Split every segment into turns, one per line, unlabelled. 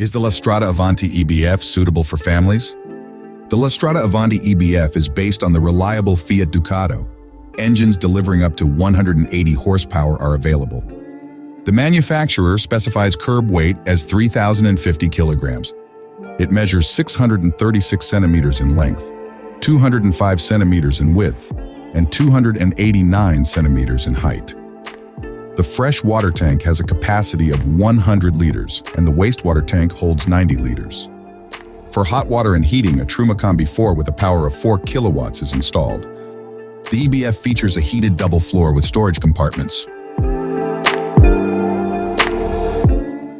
Is the Strada Avanti EBF suitable for families? The Strada Avanti EBF is based on the reliable Fiat Ducato. Engines delivering up to 180 horsepower are available. The manufacturer specifies curb weight as 3,050 kilograms. It measures 636 centimeters in length, 205 centimeters in width, and 289 centimeters in height. The fresh water tank has a capacity of 100 liters, and the wastewater tank holds 90 liters. For hot water and heating, a Carlocamper-EN 4 with a power of 4 kilowatts is installed. The EBF features a heated double floor with storage compartments.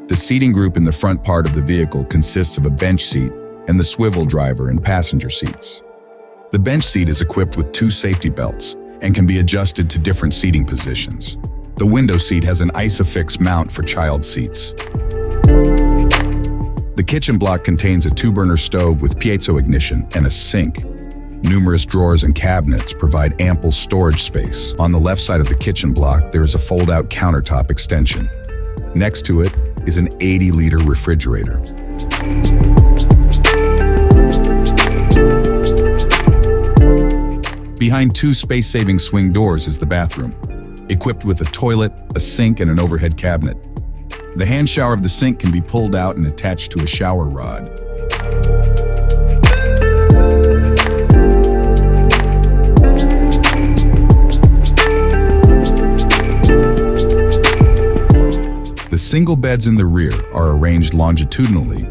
The seating group in the front part of the vehicle consists of a bench seat and the swivel driver and passenger seats. The bench seat is equipped with 2 safety belts and can be adjusted to different seating positions. The window seat has an ISOFIX mount for child seats. The kitchen block contains a 2-burner stove with piezo ignition and a sink. Numerous drawers and cabinets provide ample storage space. On the left side of the kitchen block, there is a fold-out countertop extension. Next to it is an 80-liter refrigerator. Behind 2 space-saving swing doors is the bathroom, equipped with a toilet, a sink, and an overhead cabinet. The hand shower of the sink can be pulled out and attached to a shower rod. The single beds in the rear are arranged longitudinally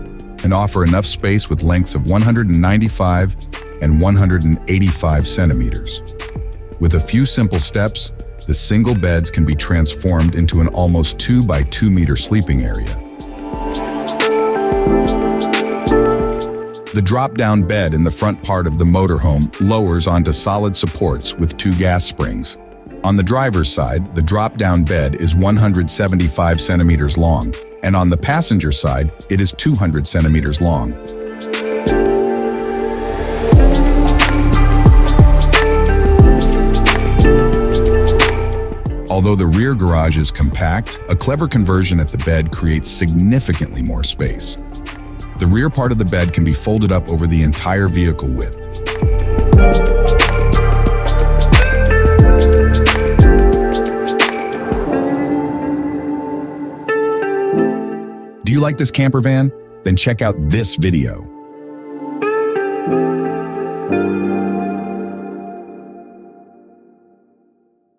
and offer enough space with lengths of 195 and 185 centimeters. With a few simple steps, the single beds can be transformed into an almost 2 by 2 meter sleeping area. The drop-down bed in the front part of the motorhome lowers onto solid supports with 2 gas springs. On the driver's side, the drop-down bed is 175 centimeters long, and on the passenger side, it is 200 centimeters long. Although the rear garage is compact, a clever conversion at the bed creates significantly more space. The rear part of the bed can be folded up over the entire vehicle width. Do you like this camper van? Then check out this video.